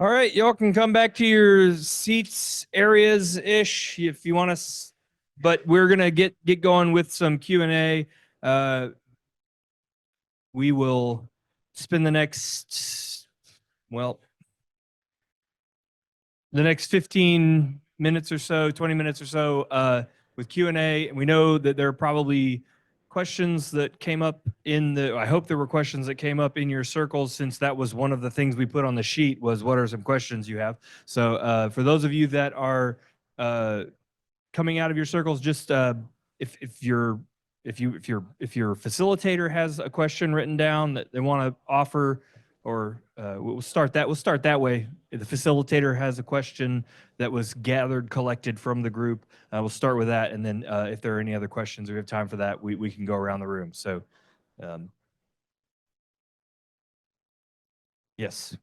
All right, y'all can come back to your seats areas-ish if you want to, but we're gonna get going with some Q&A. We will spend the next, well, the next 15 minutes or so, 20 minutes or so with Q&A. And we know that there are probably questions that came up I hope there were questions that came up in your circles, since that was one of the things we put on the sheet was what are some questions you have. So for those of you that are coming out of your circles, just if your facilitator has a question written down that they want to offer, or we'll start that way. If the facilitator has a question that was collected from the group, we'll start with that, and then if there are any other questions, we have time for that, we can go around the room. So yes.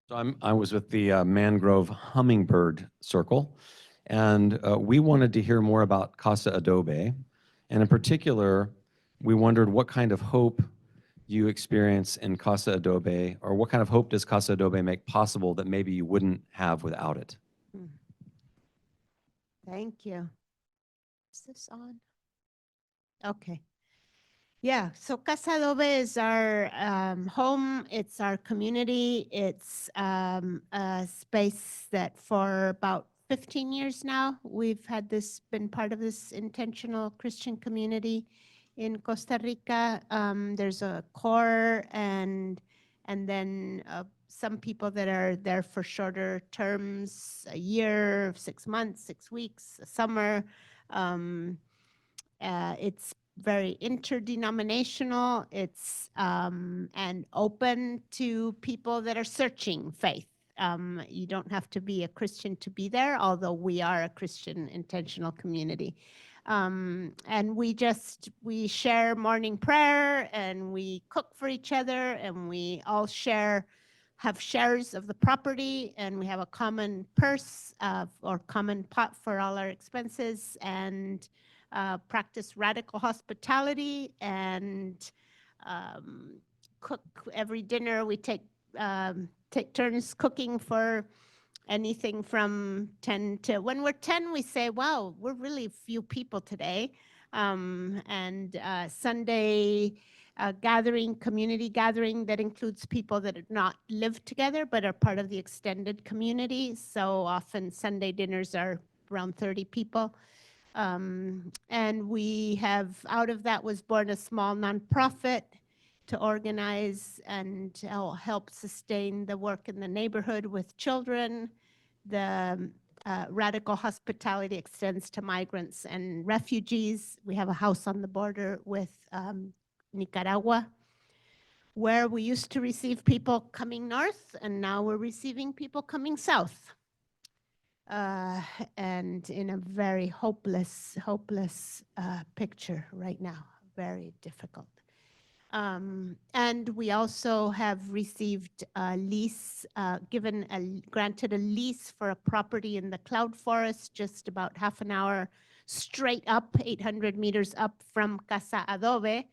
So I was with the Mangrove Hummingbird Circle, and we wanted to hear more about Casa Adobe. And in particular, we wondered what kind of hope you experience in Casa Adobe, or what kind of hope does Casa Adobe make possible that maybe you wouldn't have without it? Thank you. Is this on? Okay. Yeah, so Casa Adobe is our home. It's our community. It's a space that for about 15 years now, we've been part of this intentional Christian community in Costa Rica. There's a core and then some people that are there for shorter terms, a year, 6 months, 6 weeks, a summer. It's very interdenominational. It's and open to people that are searching faith. You don't have to be a Christian to be there, although we are a Christian intentional community. And we share morning prayer, and we cook for each other, and we all have shares of the property, and we have a common purse or common pot for all our expenses, and practice radical hospitality, and cook every dinner. We take turns cooking for anything from 10 to, when we're 10, we say, wow, we're really few people today. And Sunday community gathering that includes people that do not live together but are part of the extended community. So often Sunday dinners are around 30 people. And we have, out of that was born a small nonprofit to organize and help sustain the work in the neighborhood with children. The radical hospitality extends to migrants and refugees. We have a house on the border with Nicaragua, where we used to receive people coming north, and now we're receiving people coming south. And in a very hopeless picture right now, very difficult. And we also have received a lease, granted a lease for a property in the cloud forest, just about half an hour straight up, 800 meters up from Casa Adobe,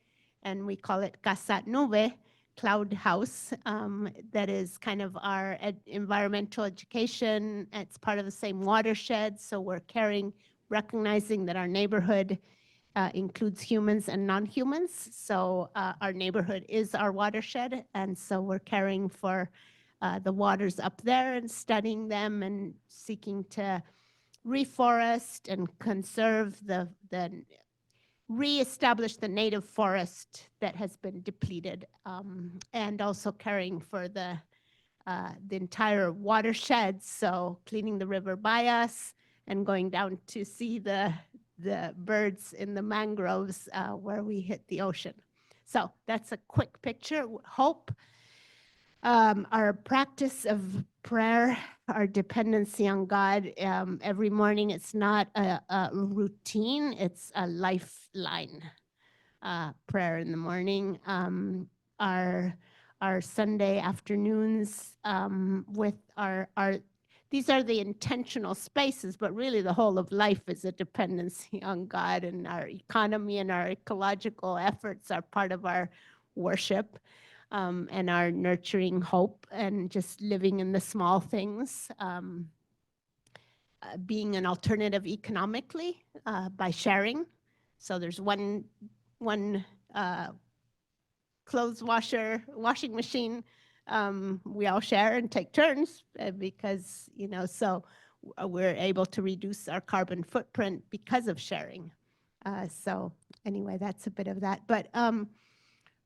and we call it Casa Nube, cloud house. That is kind of our environmental education. It's part of the same watershed, so we're recognizing that our neighborhood includes humans and non-humans. So our neighborhood is our watershed, and so we're caring for the waters up there and studying them and seeking to reforest and conserve reestablish the native forest that has been depleted, and also caring for the entire watershed, so cleaning the river by us and going down to see the birds in the mangroves where we hit the ocean. So that's a quick picture. Hope. Our practice of prayer, our dependency on God every morning, it's not a routine, it's a lifeline. Prayer in the morning. Our Sunday afternoons with these are the intentional spaces, but really the whole of life is a dependency on God, and our economy and our ecological efforts are part of our worship. and are nurturing hope and just living in the small things, being an alternative economically by sharing. So there's one clothes washing machine. We all share and take turns because, so we're able to reduce our carbon footprint because of sharing. So anyway, that's a bit of that. But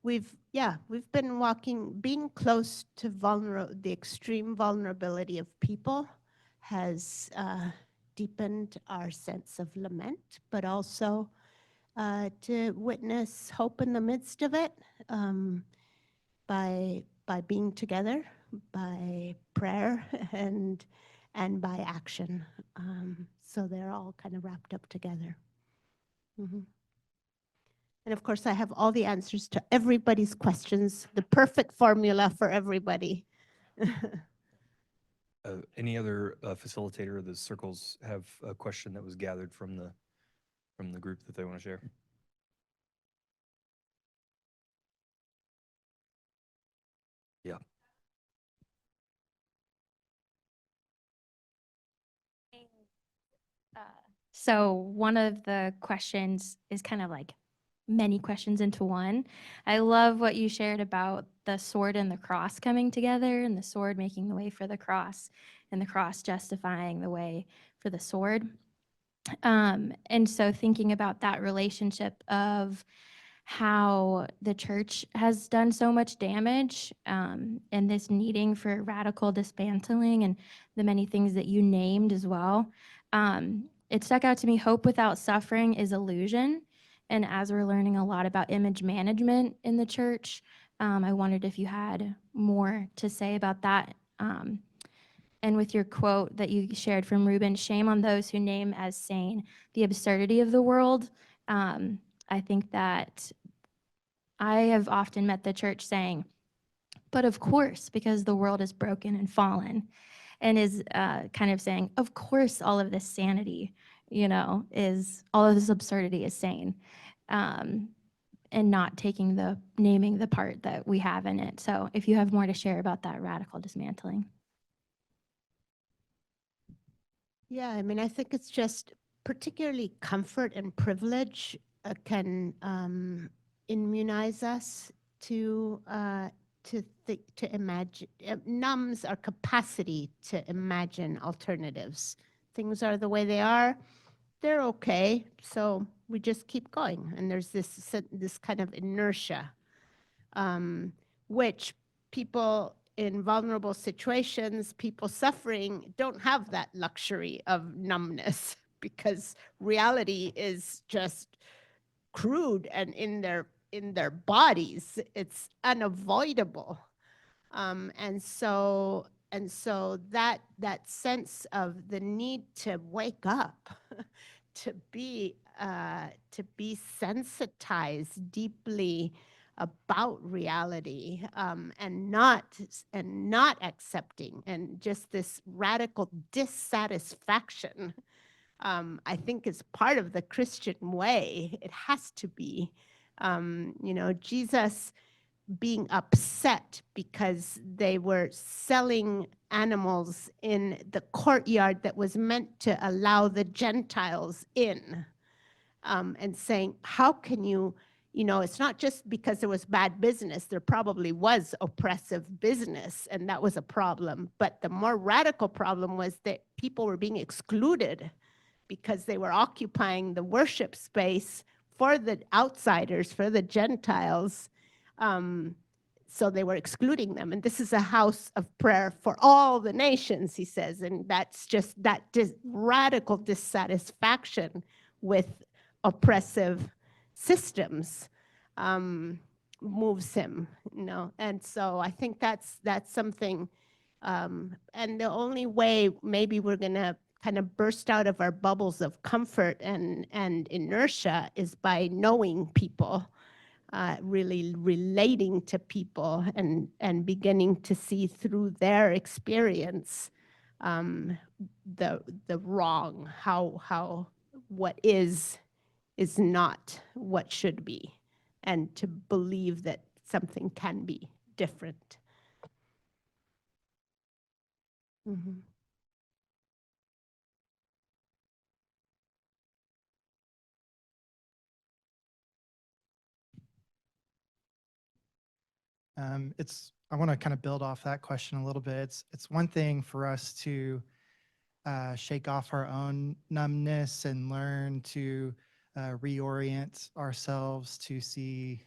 we've been being close to the extreme vulnerability of people has deepened our sense of lament, but also to witness hope in the midst of it, by being together, by prayer, and by action. So they're all kind of wrapped up together. Mhm. And of course, I have all the answers to everybody's questions, the perfect formula for everybody. Any other facilitator of the circles have a question that was gathered from the group that they want to share? Yeah. So one of the questions is kind of like many questions into one. I love what you shared about the sword and the cross coming together, and the sword making the way for the cross, and the cross justifying the way for the sword. And so thinking about that relationship of how the church has done so much damage, and this needing for radical dismantling, and the many things that you named as well. It stuck out to me, hope without suffering is illusion. And as we're learning a lot about image management in the church, I wondered if you had more to say about that. And with your quote that you shared from Reuben, shame on those who name as sane the absurdity of the world. I think that I have often met the church saying, but of course, because the world is broken and fallen, and is kind of saying, of course, all of this sanity, is all of this absurdity is sane, and not naming the part that we have in it. So if you have more to share about that radical dismantling. Yeah, I mean, I think it's just particularly comfort and privilege can immunize us to imagine, numbs our capacity to imagine alternatives. Things are the way they are; they're okay, so we just keep going. And there's this kind of inertia, which people in vulnerable situations, people suffering, don't have that luxury of numbness because reality is just crude and in their bodies. It's unavoidable. And so that sense of the need to wake up, to be sensitized deeply about reality, and not accepting, and just this radical dissatisfaction, I think is part of the Christian way. It has to be. Jesus being upset because they were selling animals in the courtyard that was meant to allow the Gentiles in, and saying, how can you, it's not just because there was bad business, there probably was oppressive business, and that was a problem. But the more radical problem was that people were being excluded because they were occupying the worship space for the outsiders, for the Gentiles. So they were excluding them. And this is a house of prayer for all the nations, he says. And that's just that radical dissatisfaction with oppressive systems moves him, And so I think that's something. And the only way maybe we're going to kind of burst out of our bubbles of comfort and inertia is by knowing people, really relating to people, and beginning to see through their experience the wrong, how what is not what should be, and to believe that something can be different. Mhm. I want to kind of build off that question a little bit. It's one thing for us to shake off our own numbness and learn to reorient ourselves to see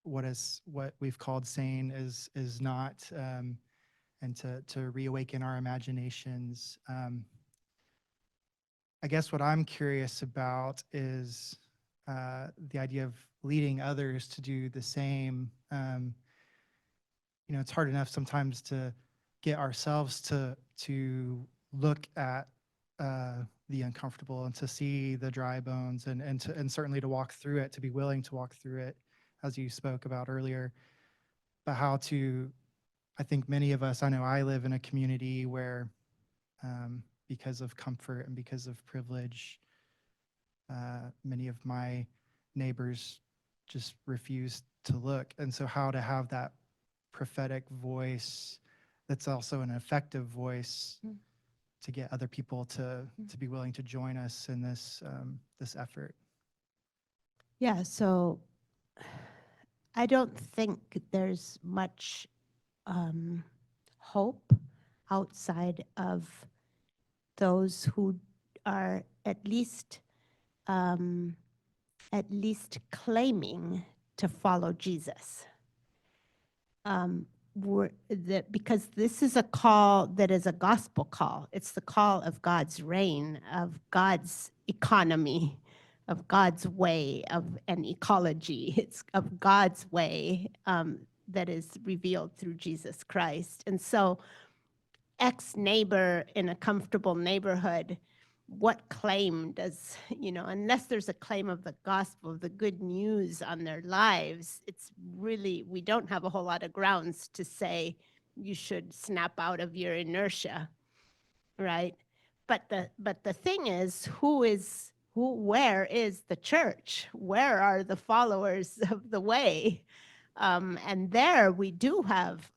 what we've called sane is not, and to reawaken our imaginations. I guess what I'm curious about is the idea of leading others to do the same. You know, it's hard enough sometimes to get ourselves to look at the uncomfortable and to see the dry bones and certainly to walk through it, to be willing to walk through it, as you spoke about earlier. But how to, I think many of us, I know I live in a community where because of comfort and because of privilege, many of my neighbors just refuse to look. And so how to have that prophetic voice that's also an effective voice to get other people to be willing to join us in this this effort. Yeah, so I don't think there's much hope outside of those who are um, at least claiming to follow Jesus. Because this is a call that is a gospel call. It's the call of God's reign, of God's economy, of God's way, of an ecology. It's of God's way that is revealed through Jesus Christ. And so, ex-neighbor in a comfortable neighborhood, what claim does, unless there's a claim of the gospel, of the good news on their lives, it's really, we don't have a whole lot of grounds to say you should snap out of your inertia, right? But the thing is, where is the church? Where are the followers of the way? And there we do have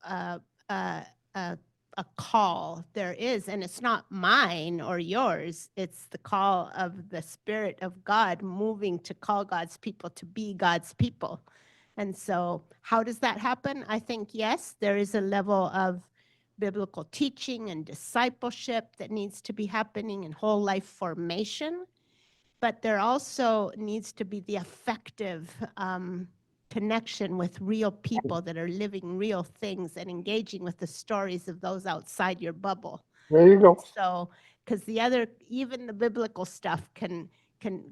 a call. There is, and it's not mine or yours. It's the call of the Spirit of God moving to call God's people to be God's people. And so how does that happen? I think, yes, there is a level of biblical teaching and discipleship that needs to be happening in whole life formation, but there also needs to be the effective connection with real people that are living real things and engaging with the stories of those outside your bubble. There you go. So, because even the biblical stuff can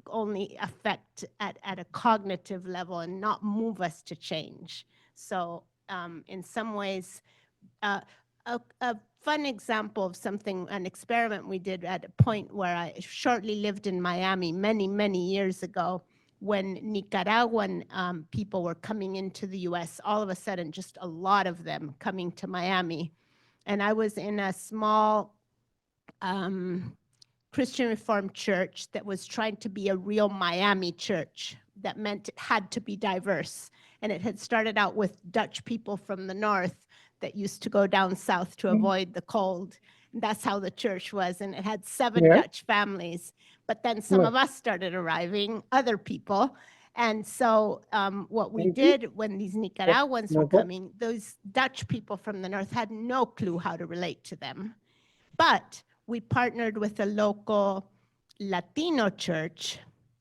only affect at a cognitive level and not move us to change. So, in some ways, a fun example of an experiment we did at a point where I shortly lived in Miami many, many years ago, when Nicaraguan people were coming into the US, all of a sudden, just a lot of them coming to Miami. And I was in a small Christian Reformed church that was trying to be a real Miami church. That meant it had to be diverse. And it had started out with Dutch people from the north that used to go down south to avoid the cold. And that's how the church was. And it had 7 Dutch families. But then some of us started arriving, other people. And so what we did when these Nicaraguans were coming, those Dutch people from the north had no clue how to relate to them. But we partnered with a local Latino church,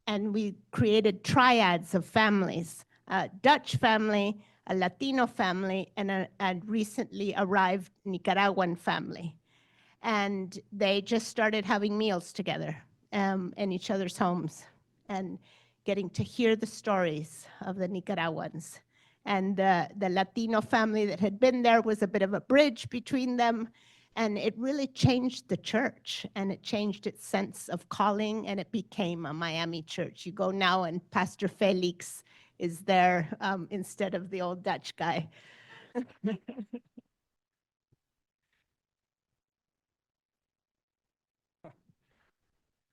and we created triads of families, a Dutch family, a Latino family, and a recently arrived Nicaraguan family. And they just started having meals together in each other's homes and getting to hear the stories of the Nicaraguans. And the Latino family that had been there was a bit of a bridge between them. And it really changed the church, and it changed its sense of calling, and it became a Miami church. You go now and Pastor Felix is there instead of the old Dutch guy.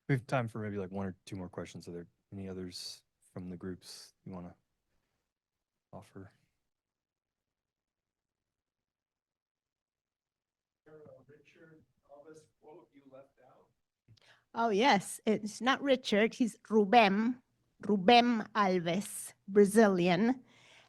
We have time for maybe like 1 or 2 more questions. Are there any others from the groups you want to offer? Oh, yes. It's not Richard. He's Rubem Alves, Brazilian.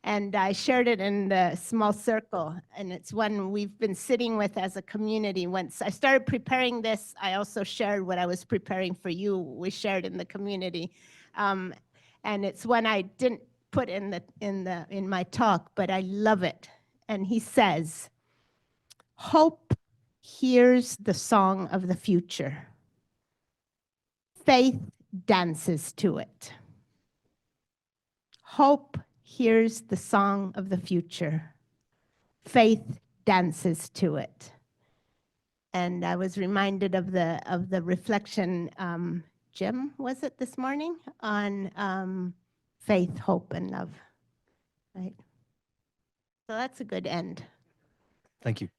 And I shared it in the small circle. And it's one we've been sitting with as a community. Once I started preparing this, I also shared what I was preparing for you. We shared in the community. And it's one I didn't put in my talk, but I love it. And he says, "Hope hears the song of the future. Faith dances to it." Hope hears the song of the future. Faith dances to it. And I was reminded of the reflection, Jim, was it this morning, on faith, hope, and love, right? So that's a good end. Thank you.